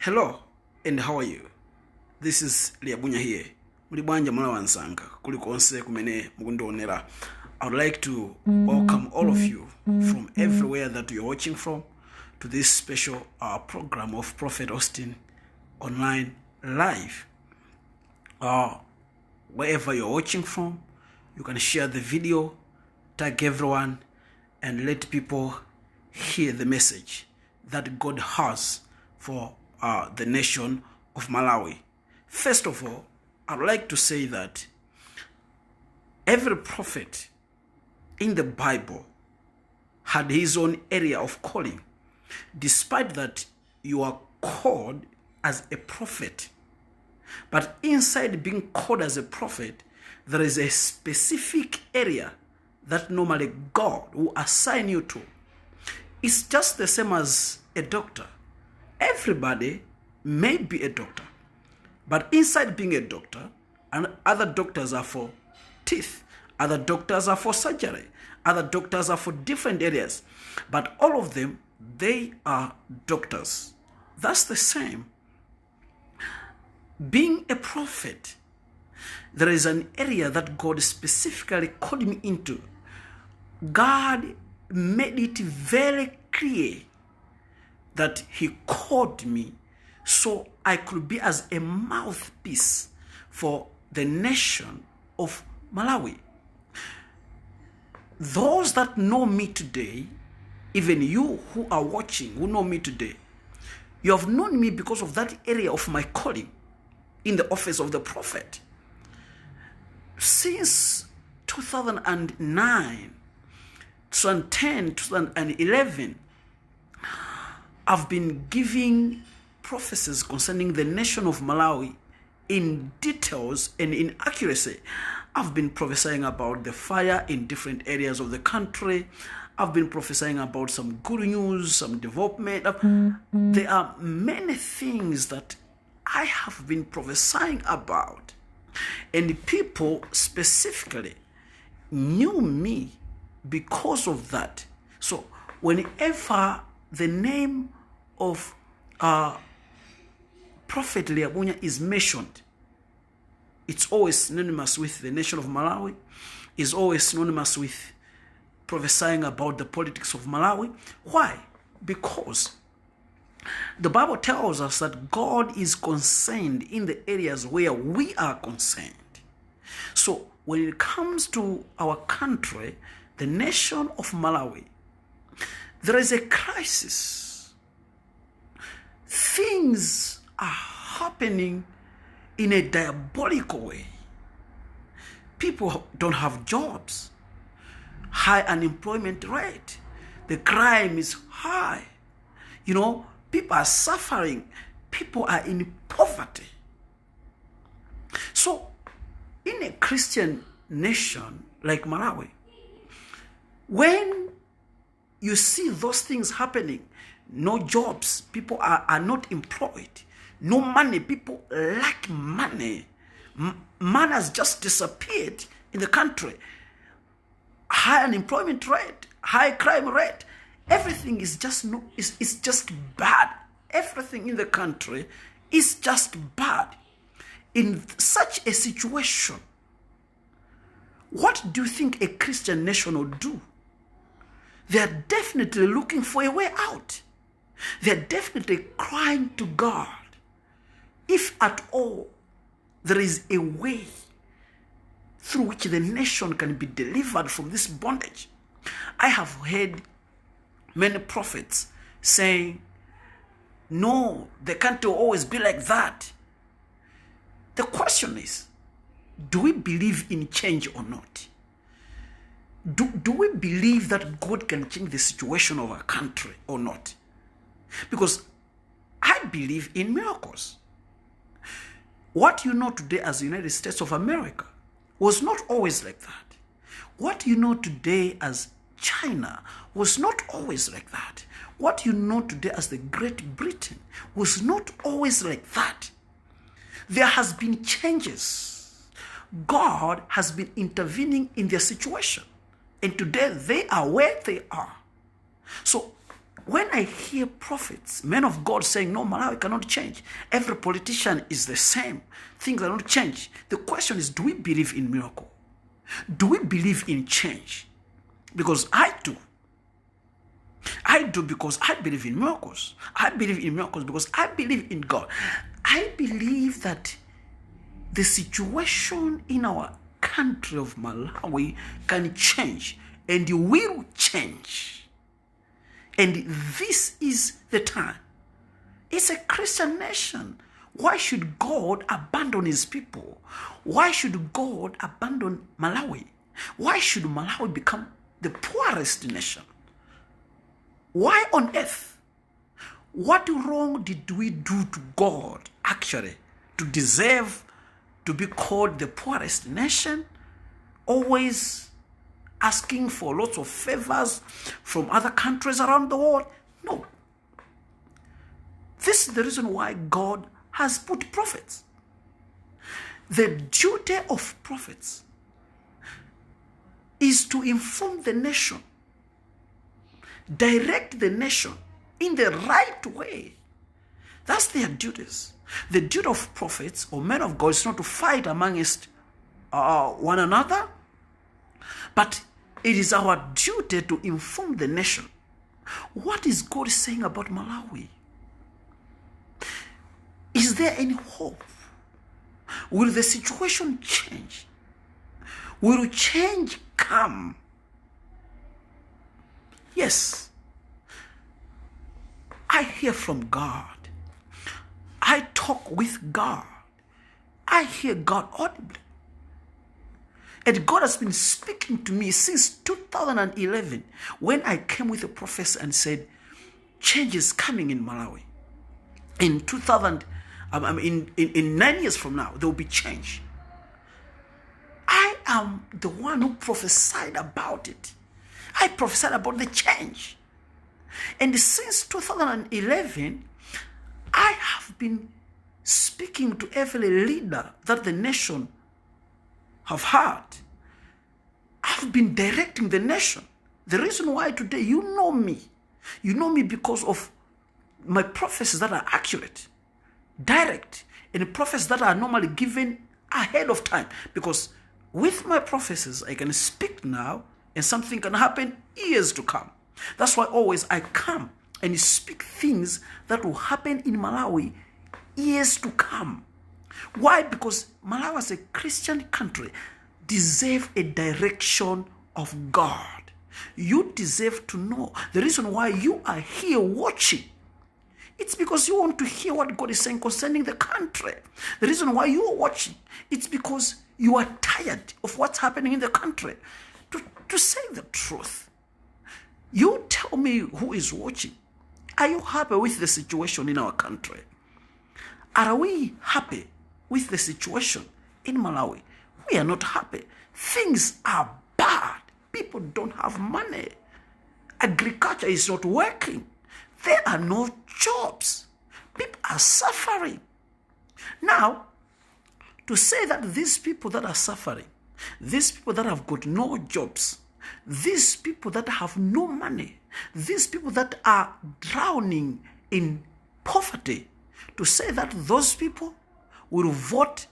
Hello and how are you? This is Liabunya here. Mulibanja mwana wansanga kulikonse kumene mukundionera. I would like to welcome all of you from everywhere that you're watching from to this special program of Prophet Austin online live. Wherever you're watching from, you can share the video, tag everyone, and let people hear the message that God has for the nation of Malawi. First of all, I'd like to say that every prophet in the Bible had his own area of calling. Despite that you are called as a prophet, but inside being called as a prophet, there is a specific area that normally God will assign you to. It's just the same as a doctor. Everybody may be a doctor, but inside being a doctor, and other doctors are for teeth, other doctors are for surgery, other doctors are for different areas, but all of them, they are doctors. That's the same. Being a prophet, there is an area that God specifically called me into. God made it very clear that he called me so I could be as a mouthpiece for the nation of Malawi. Those that know me today, even you who are watching, who know me today, you have known me because of that area of my calling in the office of the prophet. Since 2009, 2010, 2011, I've been giving prophecies concerning the nation of Malawi in details and in accuracy. I've been prophesying about the fire in different areas of the country. I've been prophesying about some good news, some development. There are many things that I have been prophesying about. And people specifically knew me because of that. So whenever the name of Prophet Liabunya is mentioned, it's always synonymous with the nation of Malawi, is always synonymous with prophesying about the politics of Malawi. Why? Because the Bible tells us that God is concerned in the areas where we are concerned. So when it comes to our country, the nation of Malawi, there is a crisis. Things are happening in a diabolical way. People don't have jobs. High unemployment rate. The crime is high. You know, people are suffering. People are in poverty. So, in a Christian nation like Malawi, when you see those things happening, no jobs, people are not employed, no money, people lack money, money has just disappeared in the country, high unemployment rate, high crime rate, everything is just it's just bad. Everything in the country is just bad. In such a situation, what do you think a Christian nation will do? They are definitely looking for a way out. They are definitely crying to God. If at all there is a way through which the nation can be delivered from this bondage. I have heard many prophets saying, no, the country will always be like that. The question is, do we believe in change or not? Do we believe that God can change the situation of our country or not? Because I believe in miracles. What you know today as the United States of America was not always like that. What you know today as China was not always like that. What you know today as the Great Britain was not always like that. There has been changes. God has been intervening in their situation. And today they are where they are. So when I hear prophets, men of God saying, no, Malawi cannot change. Every politician is the same. Things are not change. The question is, do we believe in miracle? Do we believe in change? Because I do. I do because I believe in miracles. I believe in miracles because I believe in God. I believe that the situation in our country of Malawi can change and will change. And this is the time. It's a Christian nation. Why should God abandon his people? Why should God abandon Malawi? Why should Malawi become the poorest nation? Why on earth? What wrong did we do to God, actually, to deserve to be called the poorest nation? Always asking for lots of favors from other countries around the world? No. This is the reason why God has put prophets. The duty of prophets is to inform the nation, direct the nation in the right way. That's their duties. The duty of prophets or men of God is not to fight amongst one another, but it is our duty to inform the nation. What is God saying about Malawi? Is there any hope? Will the situation change? Will change come? Yes. I hear from God. I talk with God. I hear God audibly. And God has been speaking to me since 2011 when I came with a prophecy and said, change is coming in Malawi. In 9 years from now, there will be change. I am the one who prophesied about it. I prophesied about the change. And since 2011, I have been speaking to every leader that the nation have had. I've been directing the nation. The reason why today you know me because of my prophecies that are accurate, direct, and prophecies that are normally given ahead of time. Because with my prophecies, I can speak now and something can happen years to come. That's why always I come and speak things that will happen in Malawi years to come. Why? Because Malawi as a Christian country deserve a direction of God. You deserve to know. The reason why you are here watching, it's because you want to hear what God is saying concerning the country. The reason why you are watching, it's because you are tired of what's happening in the country. To say the truth, you tell me who is watching. Are you happy with the situation in our country? Are we happy with the situation in Malawi? We are not happy. Things are bad. People don't have money. Agriculture is not working. There are no jobs. People are suffering. Now, to say that these people that are suffering, these people that have got no jobs, these people that have no money, these people that are drowning in poverty, to say that those people will vote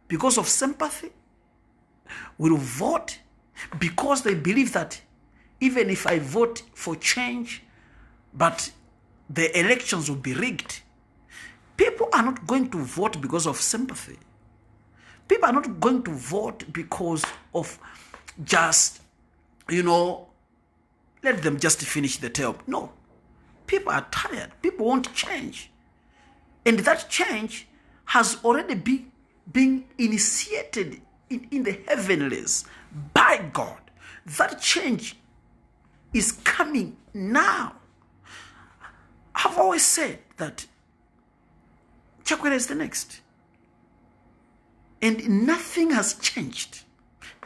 because of sympathy, will vote because they believe that even if I vote for change, but the elections will be rigged. People are not going to vote because of sympathy. People are not going to vote because of just, let them just finish the term. No. People are tired. People want change. And that change has already been initiated in the heavenlies by God. That change is coming now. I've always said that Chakwera is the next. And nothing has changed.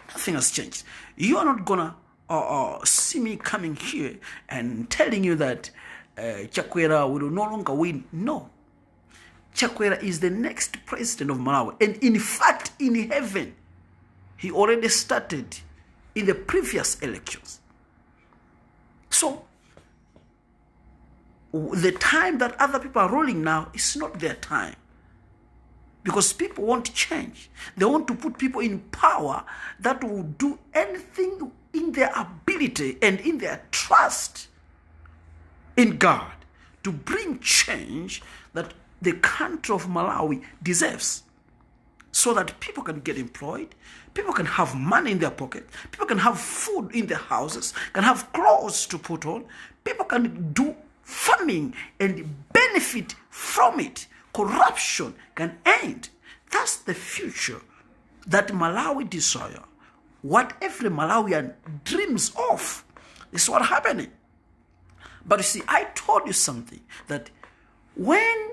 Nothing has changed. You are not going to see me coming here and telling you that Chakwera will no longer win. No. Chakwera is the next president of Malawi. And in fact, in heaven, he already started in the previous elections. So, the time that other people are ruling now is not their time. Because people want change. They want to put people in power that will do anything in their ability and in their trust in God to bring change that the country of Malawi deserves, so that people can get employed, people can have money in their pocket, people can have food in their houses, can have clothes to put on, people can do farming and benefit from it. Corruption can end. That's the future that Malawi desire. What every Malawian dreams of. This is what's happening. But you see, I told you something, that when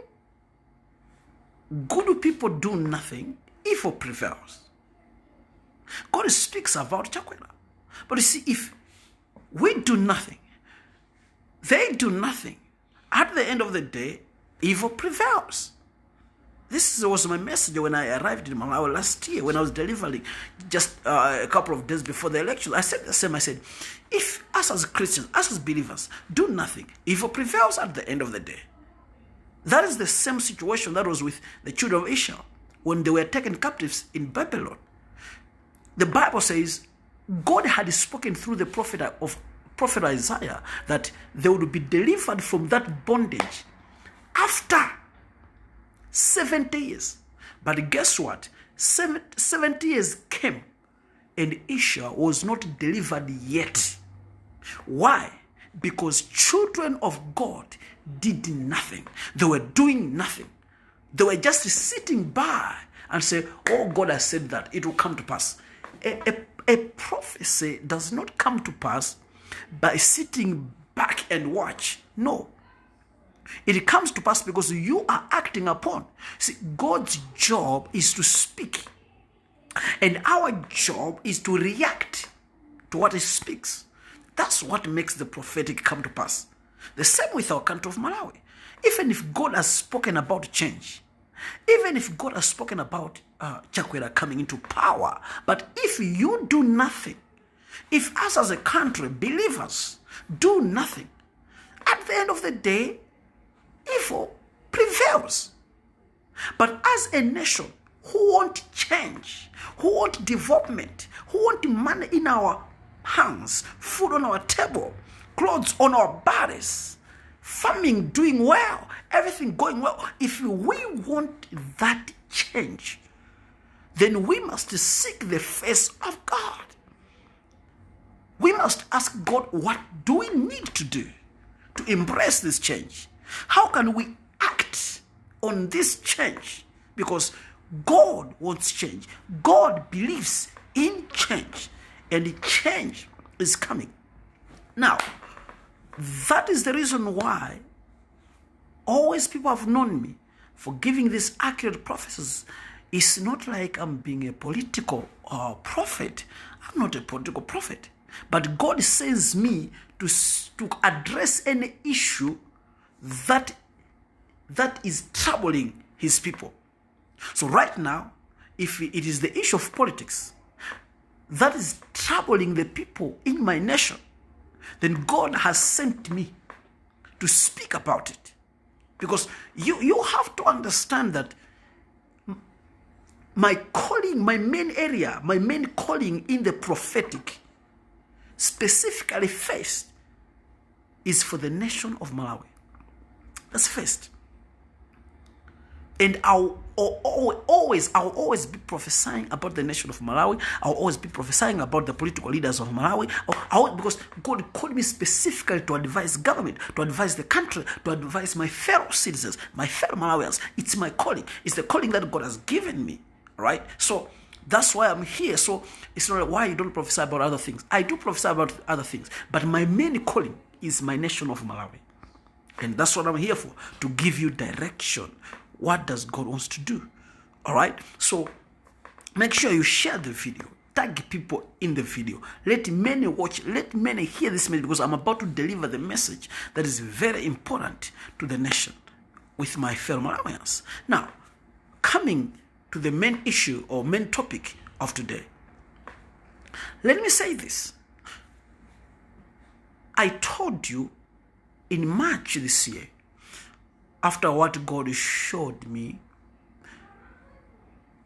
good people do nothing, evil prevails. God speaks about Chakwera. But you see, if we do nothing, they do nothing, at the end of the day, evil prevails. This was my message when I arrived in Malawi last year, when I was delivering just a couple of days before the election. I said the same. I said, if us as Christians, us as believers, do nothing, evil prevails at the end of the day. That is the same situation that was with the children of Israel when they were taken captives in Babylon. The Bible says God had spoken through the prophet Isaiah that they would be delivered from that bondage after 70 years. But guess what? 70 years came and Israel was not delivered yet. Why? Because children of God did nothing. They were doing nothing. They were just sitting by and say, oh, God has said that it will come to pass. A prophecy does not come to pass by sitting back and watch. No. It comes to pass because you are acting upon. See, God's job is to speak. And our job is to react to what he speaks. That's what makes the prophetic come to pass. The same with our country of Malawi. Even if God has spoken about change, even if God has spoken about Chakwera coming into power, but if you do nothing, if us as a country, believers, do nothing, at the end of the day, evil prevails. But as a nation who want change, who want development, who want money in our hands, food on our table, clothes on our bodies, farming doing well, everything going well, if we want that change, then we must seek the face of God. We must ask God, what do we need to do to embrace this change? How can we act on this change? Because God wants change. God believes in change. And change is coming. Now, that is the reason why always people have known me for giving these accurate prophecies. It's not like I'm being a political prophet. I'm not a political prophet. But God sends me to address any issue that is troubling his people. So right now, if it is the issue of politics that is troubling the people in my nation, then God has sent me to speak about it. Because you have to understand that my calling, my main area, my main calling in the prophetic, specifically first, is for the nation of Malawi. That's first. And I'll always be prophesying about the nation of Malawi. I'll always be prophesying about the political leaders of Malawi. Because God called me specifically to advise government, to advise the country, to advise my fellow citizens, my fellow Malawians. It's my calling. It's the calling that God has given me. Right? So that's why I'm here. So it's not like why you don't prophesy about other things. I do prophesy about other things. But my main calling is my nation of Malawi. And that's what I'm here for, to give you direction. What does God wants to do? All right? So make sure you share the video. Tag people in the video. Let many watch. Let many hear this message, because I'm about to deliver the message that is very important to the nation with my fellow Malawians. Now, coming to the main issue or main topic of today, let me say this. I told you in March this year after what God showed me,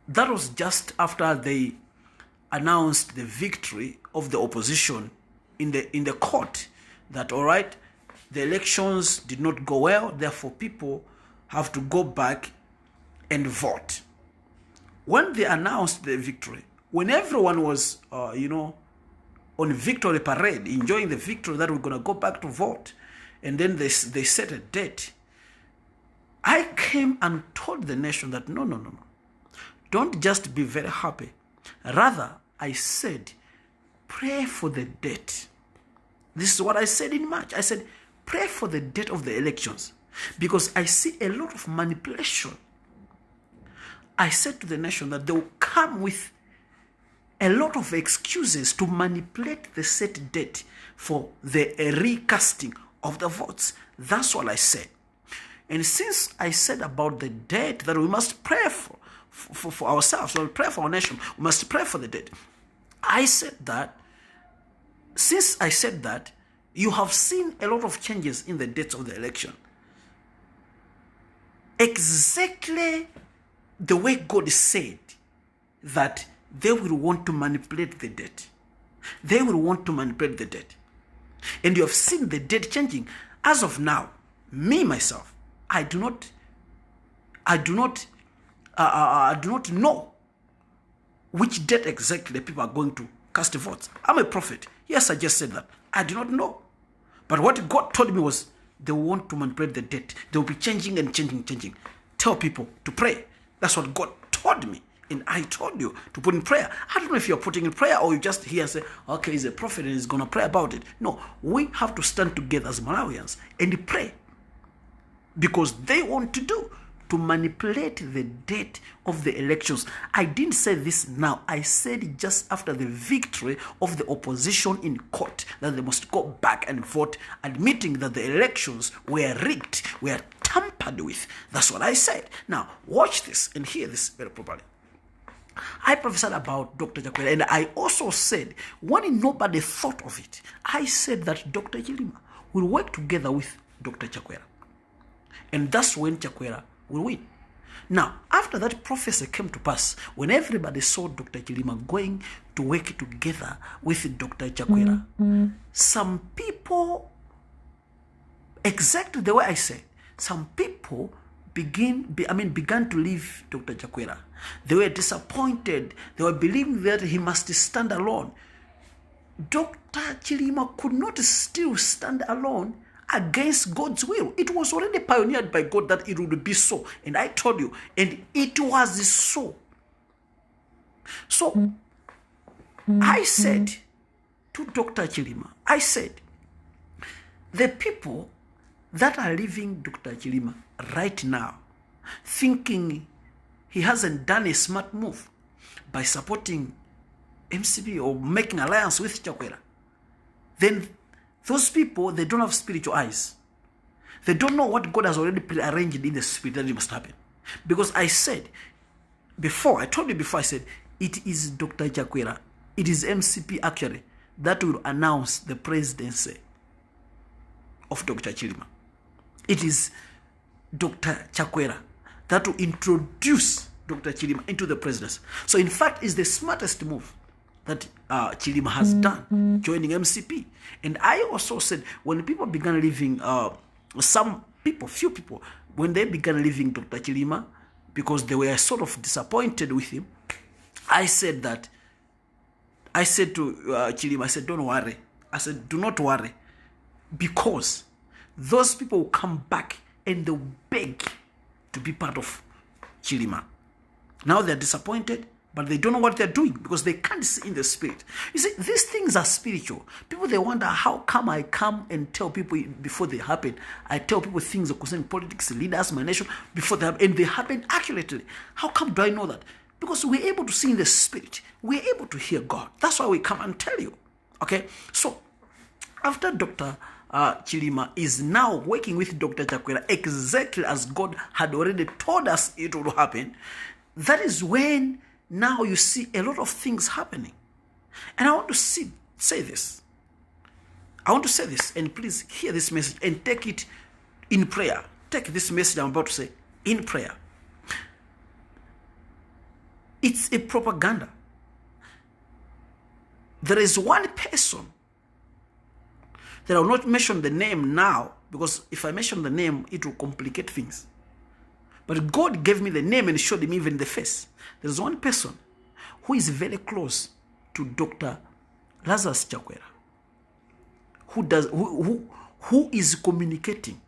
that was just after they announced the victory of the opposition in the court, that all right, the elections did not go well, therefore people have to go back and vote. When they announced the victory, when everyone was on victory parade, enjoying the victory that we're going to go back to vote, and then they set a date, I came and told the nation that no. Don't just be very happy. Rather, I said, pray for the date. This is what I said in March. I said, pray for the date of the elections, because I see a lot of manipulation. I said to the nation that they will come with a lot of excuses to manipulate the set date for the recasting of the votes. That's what I said. And since I said about the date that we must pray for ourselves, we pray for our nation, we must pray for the date. I said that, since I said that, you have seen a lot of changes in the dates of the election. Exactly the way God said that they will want to manipulate the date. They will want to manipulate the date. And you have seen the date changing. As of now, me, myself, I do not know which date exactly people are going to cast votes. I'm a prophet. Yes, I just said that. I do not know. But what God told me was they want to manipulate the date. They will be changing and changing. Tell people to pray. That's what God told me. And I told you to put in prayer. I don't know if you're putting in prayer or you just hear and say, okay, he's a prophet and he's going to pray about it. No, we have to stand together as Malawians and pray. Because they want to manipulate the date of the elections. I didn't say this now. I said it just after the victory of the opposition in court, that they must go back and vote, admitting that the elections were rigged, were tampered with. That's what I said. Now, watch this and hear this very properly. I prophesied about Dr. Chakwera, and I also said, when nobody thought of it, I said that Dr. Chilima will work together with Dr. Chakwera. And that's when Chakwera will win. Now, after that prophecy came to pass, when everybody saw Dr. Chilima going to work together with Dr. Chakwera, some people, exactly the way I said, some people began to leave Dr. Chakwera. They were disappointed. They were believing that he must stand alone. Dr. Chilima could not still stand alone against God's will. It was already pioneered by God that it would be so. And I told you, and it was so. So, I said to Dr. Chilima, I said, the people that are leaving Dr. Chilima right now, thinking he hasn't done a smart move by supporting MCP or making alliance with Chakwera, then those people, they don't have spiritual eyes. They don't know what God has already prearranged in the spirit that it must happen. Because I said before, I told you before, I said, it is Dr. Chakwera, it is MCP actually, that will announce the presidency of Dr. Chilima. It is Dr. Chakwera that will introduce Dr. Chilima into the presidency. So in fact, it's the smartest move that Chilima has done, joining MCP. And I also said, when people began leaving, few people, when they began leaving Dr. Chilima, because they were sort of disappointed with him, I said to Chilima, I said, don't worry. I said, do not worry. Because those people will come back and they'll beg to be part of Chilima. Now they're disappointed, but they don't know what they're doing because they can't see in the spirit. You see, these things are spiritual. People, they wonder, how come I come and tell people before they happen? I tell people things concerning politics, leaders, my nation, before they happen, and they happen accurately. How come do I know that? Because we're able to see in the spirit. We're able to hear God. That's why we come and tell you. Okay? So, after Dr. Chilima is now working with Dr. Chakwera exactly as God had already told us it would happen, that is when now you see a lot of things happening. And I want to say this. I want to say this, and please hear this message and take it in prayer. take this message I'm about to say in prayer. It's a propaganda. There is one person that I will not mention the name now, because if I mention the name, it will complicate things. But God gave me the name and showed me even the face. There's one person who is very close to Dr. Lazarus Chakwera, who is communicating.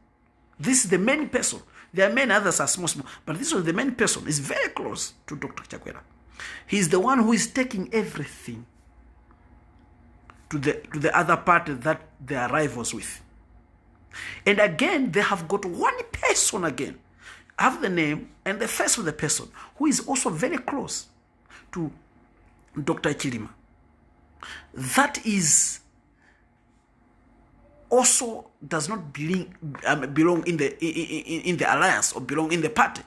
This is the main person. There are many others are small, but this was the main person. Is very close to Dr. Chakwera. He's the one who is taking everything to the other party that they are rivals with. And again, they have got one person again. I have the name and the face of the person who is also very close to Dr. Chilima. That is also does not belong in the alliance or belong in the party.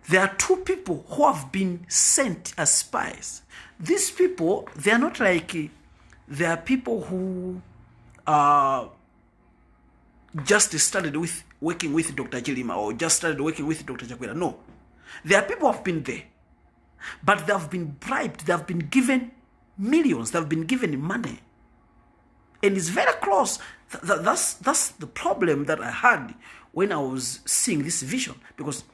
There are two people who have been sent as spies. These people, they are not like, they are people who just started working with Dr. Chilima or just started working with Dr. Chakwera. No. There are people who have been there, but they have been bribed. They have been given millions. They have been given money. And it's very close. That's the problem that I had when I was seeing this vision. Because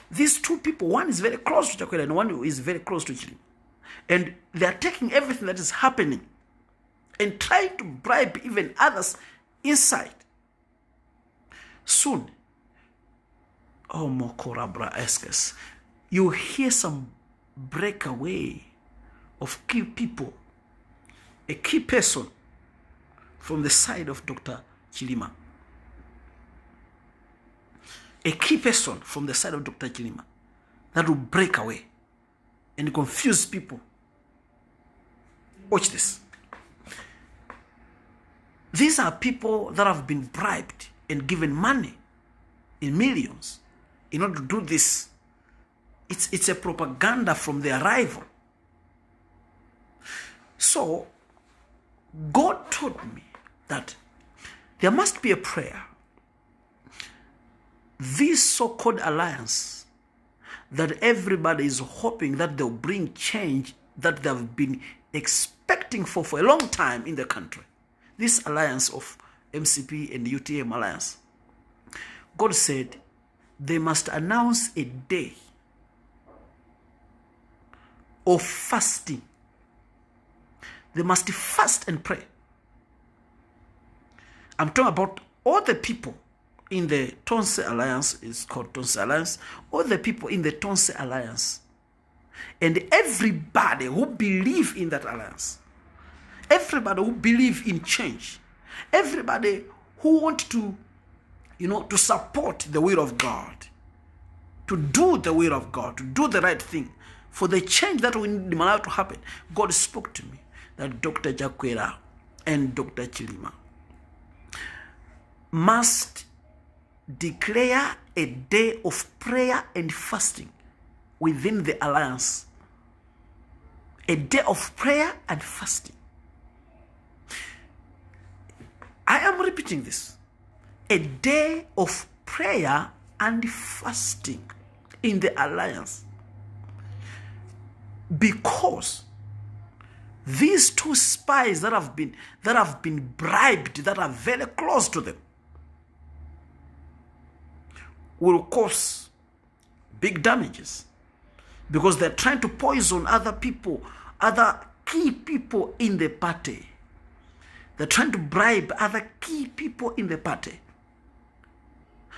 these two people, one is very close to Chakwera and one is very close to Chilima. And they are taking everything that is happening and trying to bribe even others inside. Soon, oh Mokorabra Eskes, you hear some breakaway of key people, a key person from the side of Dr. Chilima. A key person from the side of Dr. Chilima that will break away and confuse people. Watch this. These are people that have been bribed and given money in millions in order to do this. It's a propaganda from their rival. So, God told me that there must be a prayer. This so-called alliance that everybody is hoping that they'll bring change that they've been expecting for a long time in the country. This alliance of MCP and UTM alliance. God said they must announce a day of fasting. They must fast and pray. I'm talking about all the people in the Tonse Alliance, it's called Tonse Alliance, all the people in the Tonse Alliance, and everybody who believe in that alliance, everybody who believe in change, everybody who want to, to support the will of God, to do the will of God, to do the right thing, for the change that we need in Malawi to happen. God spoke to me that Dr. Chakwera and Dr. Chilima must declare a day of prayer and fasting within the alliance. A day of prayer and fasting. I am repeating this. A day of prayer and fasting in the alliance. Because these two spies that have been bribed, that are very close to them, will cause big damages, because they're trying to poison other people, other key people in the party. They're trying to bribe other key people in the party.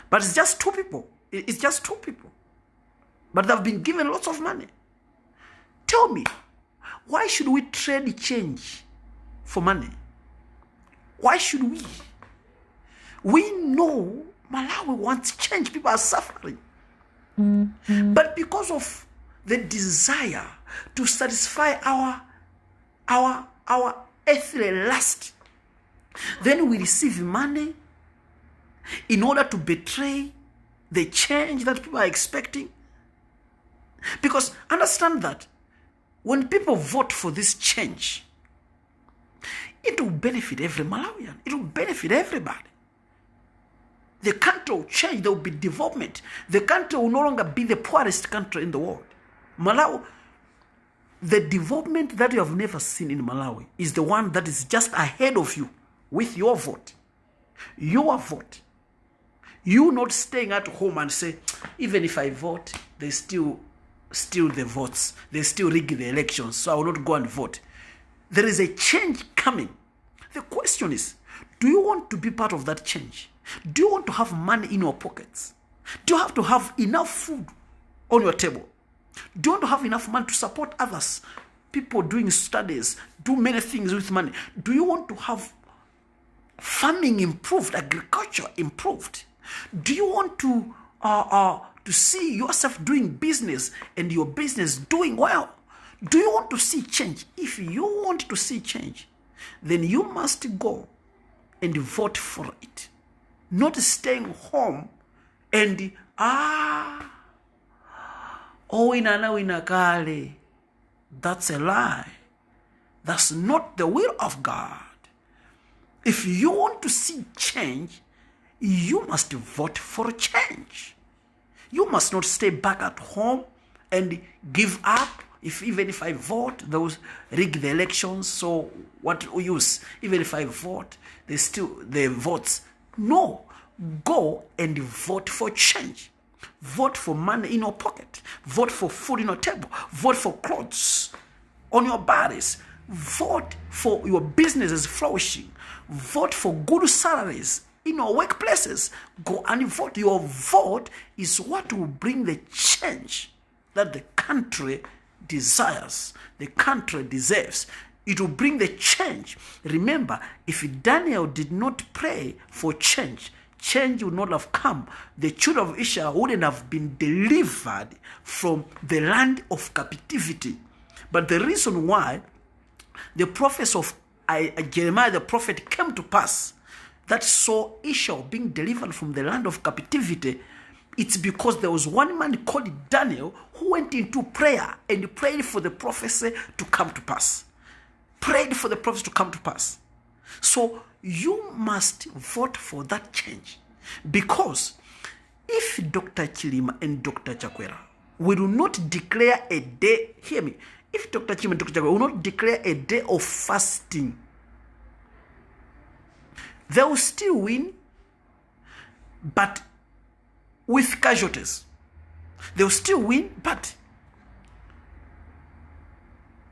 But it's just two people. It's just two people. But they've been given lots of money. Tell me, why should we trade change for money? Why should we? We know Malawi wants change. People are suffering. Mm-hmm. But because of the desire to satisfy our earthly lust, then we receive money in order to betray the change that people are expecting. Because understand that when people vote for this change, it will benefit every Malawian. It will benefit everybody. The country will change. There will be development. The country will no longer be the poorest country in the world. Malawi, the development that you have never seen in Malawi is the one that is just ahead of you with your vote. Your vote. You not staying at home and say, even if I vote, they still steal the votes. They still rig the elections, so I will not go and vote. There is a change coming. The question is, do you want to be part of that change? Do you want to have money in your pockets? Do you have to have enough food on your table? Do you want to have enough money to support others? People doing studies, do many things with money. Do you want to have farming improved, agriculture improved? Do you want to see yourself doing business and your business doing well? Do you want to see change? If you want to see change, then you must go and vote for it. Not staying home and wina kale. That's a lie. That's not the will of God. If you want to see change, you must vote for change. You must not stay back at home and give up. Even if I vote, those rig the elections, so what use? Even if I vote, the votes. No, go and vote for change. Vote for money in your pocket. Vote for food in your table. Vote for clothes on your bodies. Vote for your businesses flourishing. Vote for good salaries in your workplaces. Go and vote. Your vote is what will bring the change that the country desires, the country deserves. It will bring the change. Remember, if Daniel did not pray for change, change would not have come. The children of Israel wouldn't have been delivered from the land of captivity. But the reason why the prophets of Jeremiah the prophet came to pass that saw Israel being delivered from the land of captivity, it's because there was one man called Daniel who went into prayer and prayed for the prophecy to come to pass. Prayed for the prophecy to come to pass. So you must vote for that change. Because if Dr. Chilima and Dr. Chakwera will not declare a day, hear me, if Dr. Chilima and Dr. Chakwera will not declare a day of fasting, they will still win, but with casualties. They will still win, but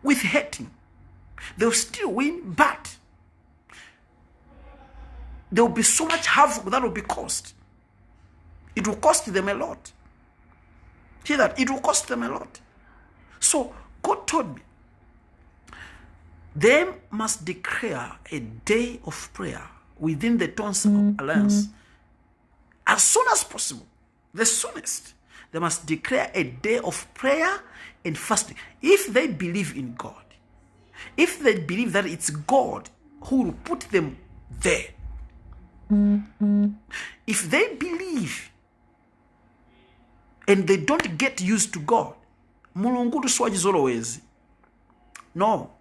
with hating. They will still win, but there will be so much havoc that will be caused. It will cost them a lot. Hear that? It will cost them a lot. So God told me, they must declare a day of prayer within the Tonsil Alliance as soon as possible. The soonest. They must declare a day of prayer and fasting. If they believe in God, if they believe that it's God who will put them there, if they believe and they don't get used to God, Mulungu tuswaji always. No.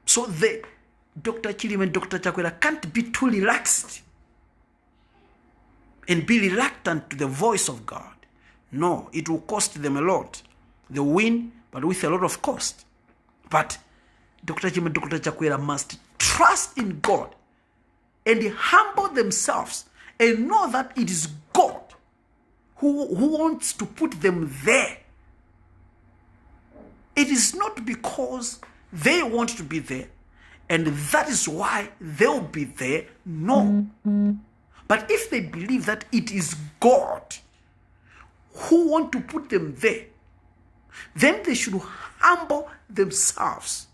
So Dr. Chilima and Dr. Chakwera can't be too relaxed and be reluctant to the voice of God. No, it will cost them a lot. They win, but with a lot of cost. But Dr. Chilima and Dr. Chakwera must trust in God and humble themselves and know that it is God who wants to put them there. It is not because they want to be there and that is why they'll be there. No. But if they believe that it is God who wants to put them there, then they should humble themselves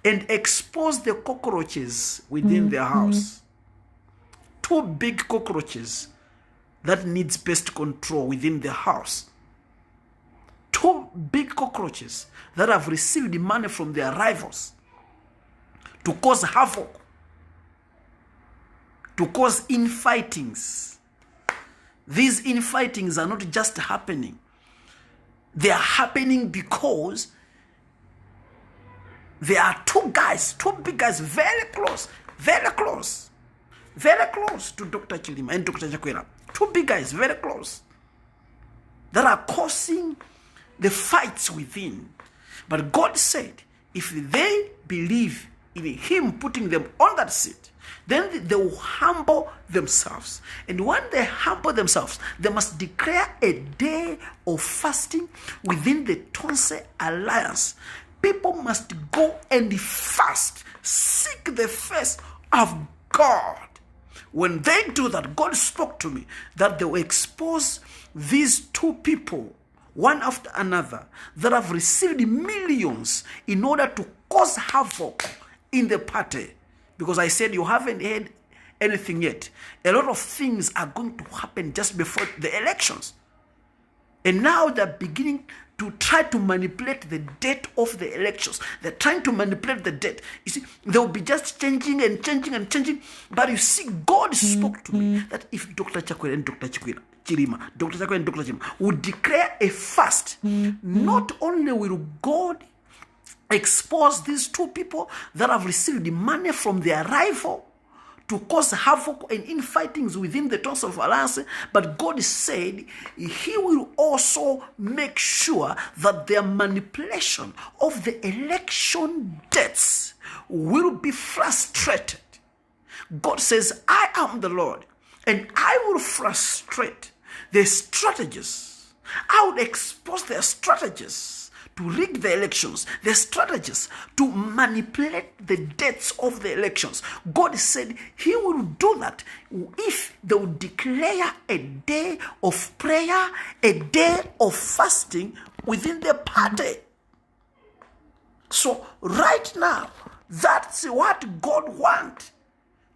and expose the cockroaches within their house. 2 big cockroaches that needs pest control within the house. 2 big cockroaches that have received money from their rivals to cause havoc, to cause infightings. These infightings are not just happening. They are happening because there are 2 guys, 2 big guys, very close, very close to Dr. Chilima and Dr. Chakwera. Two big guys, very close, that are causing the fights within. But God said, if they believe in him putting them on that seat, then they will humble themselves. And when they humble themselves, they must declare a day of fasting within the Tonse Alliance. People must go and fast, seek the face of God. When they do that, God spoke to me that they will expose these two people, one after another, that have received millions in order to cause havoc in the party. Because I said you haven't heard anything yet. A lot of things are going to happen just before the elections. And now they're beginning to try to manipulate the date of the elections. They're trying to manipulate the date. You see, they'll be just changing and changing and changing. But you see, God spoke to me that if Dr. Chakwera and Dr. Chilima, Dr. Chakwera and Dr. Chilima would declare a fast, not only will God expose these two people that have received money from their rival to cause havoc and infightings within the Tonse of Alliance, but God said he will also make sure that their manipulation of the election dates will be frustrated. God says, I am the Lord, and I will frustrate their strategies. I will expose their strategies to rig the elections, the strategies to manipulate the dates of the elections. God said he will do that if they will declare a day of prayer, a day of fasting within the party. So right now, that's what God wants.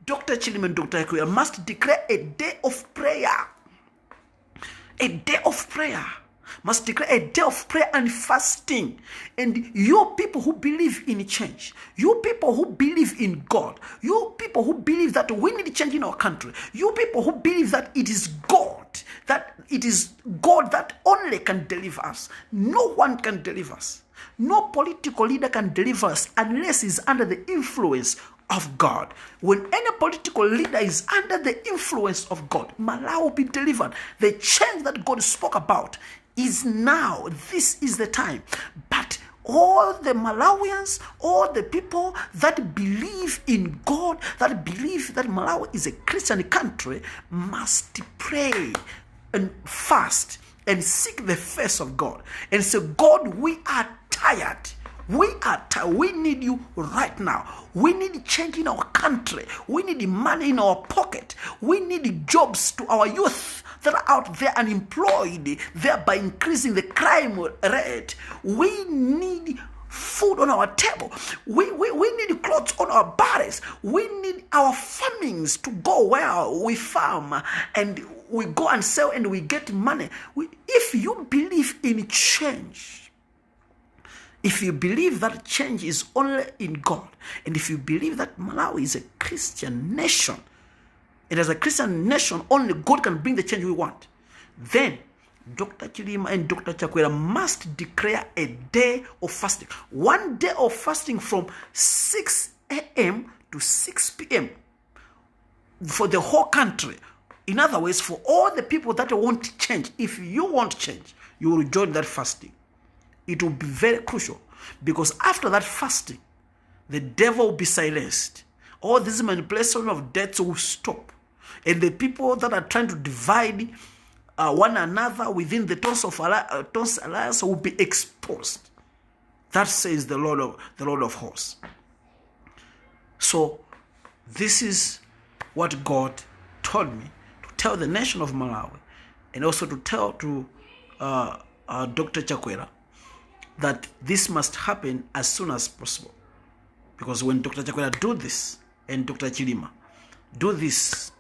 Dr. Chilima and Dr. Chakwera must declare a day of prayer. A day of prayer. Must declare a day of prayer and fasting. And you people who believe in change, you people who believe in God, you people who believe that we need change in our country, you people who believe that it is God that only can deliver us. No one can deliver us. No political leader can deliver us unless he's under the influence of God. When any political leader is under the influence of God, Malawi will be delivered. The change that God spoke about is now. This is the time. But all the Malawians, all the people that believe in God, that believe that Malawi is a Christian country, must pray and fast and seek the face of God and say, God, we are tired. We are tired. We need you right now. We need change in our country. We need money in our pocket. We need jobs to our youth that are out there unemployed, thereby increasing the crime rate. We need food on our table. We need clothes on our bodies. We need our farmings to go well. We farm and we go and sell and we get money. If you believe in change, if you believe that change is only in God, and if you believe that Malawi is a Christian nation, and as a Christian nation, only God can bring the change we want, then Dr. Chilima and Dr. Chakwera must declare a day of fasting. One day of fasting from 6 a.m. to 6 p.m. for the whole country. In other words, for all the people that want change, if you want change, you will join that fasting. It will be very crucial, because after that fasting, the devil will be silenced. All this manipulation of deaths will stop. And the people that are trying to divide one another within the Tonse Alliance will be exposed. That says the Lord of hosts. So this is what God told me to tell the nation of Malawi, and also to tell to Dr. Chakwera, that this must happen as soon as possible. Because when Dr. Chakwera do this, and Dr. Chilima do this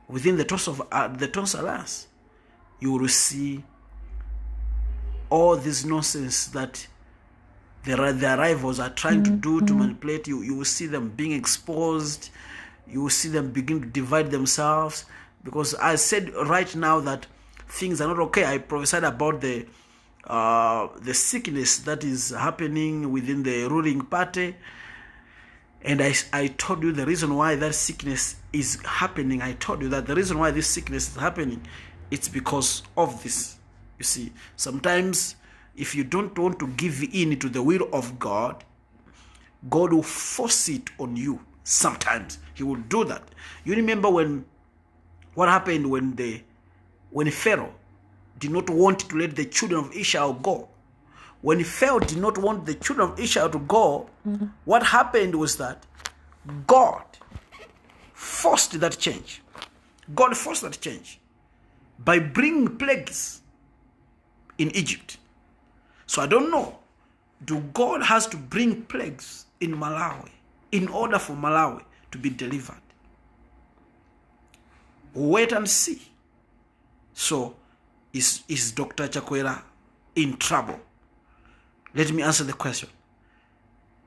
within the Tonse Alliance, you will see all this nonsense that their rivals are trying to do to manipulate you. You will see them being exposed. You will see them begin to divide themselves. Because I said right now that things are not okay. I prophesied about the sickness that is happening within the ruling party, And I told you the reason why that sickness is happening. I told you that the reason why this sickness is happening, it's because of this. You see, sometimes if you don't want to give in to the will of God, God will force it on you. Sometimes he will do that. You remember what happened when Pharaoh did not want to let the children of Israel go. When Pharaoh did not want the children of Israel to go, what happened was that God forced that change. God forced that change by bringing plagues in Egypt. So I don't know, do God has to bring plagues in Malawi in order for Malawi to be delivered? Wait and see. So is Dr. Chakwera in trouble? Let me answer the question.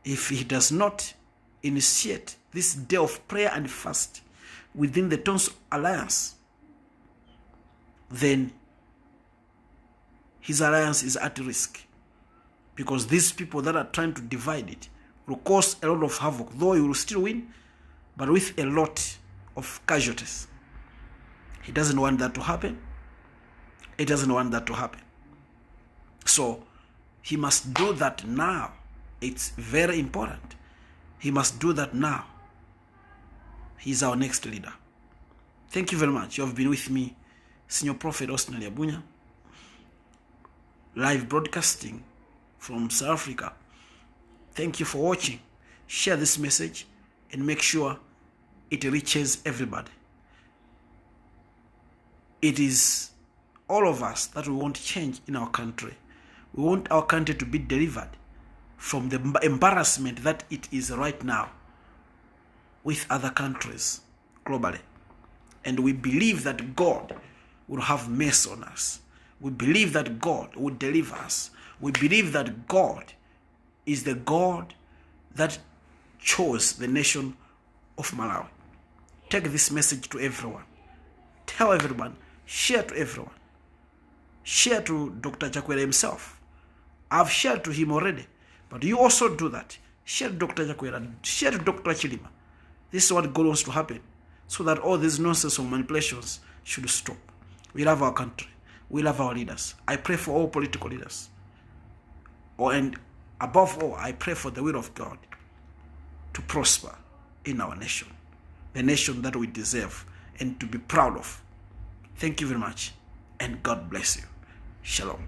If he does not initiate this day of prayer and fast within the Tons Alliance, then his alliance is at risk. Because these people that are trying to divide it will cause a lot of havoc. Though he will still win, but with a lot of casualties. He doesn't want that to happen. He doesn't want that to happen. So he must do that now. It's very important. He must do that now. He's our next leader. Thank you very much. You have been with me, Senior Prophet Austin Liabunya, live broadcasting from South Africa. Thank you for watching. Share this message and make sure it reaches everybody. It is all of us that we want change in our country. We want our country to be delivered from the embarrassment that it is right now with other countries globally. And we believe that God will have mercy on us. We believe that God will deliver us. We believe that God is the God that chose the nation of Malawi. Take this message to everyone. Tell everyone. Share to everyone. Share to Dr. Chakwera himself. I've shared to him already. But you also do that. Share to Dr. Chakwera. Share to Dr. Chilima. This is what God wants to happen. So that all these nonsense or manipulations should stop. We love our country. We love our leaders. I pray for all political leaders. And above all, I pray for the will of God to prosper in our nation. The nation that we deserve and to be proud of. Thank you very much. And God bless you. Shalom.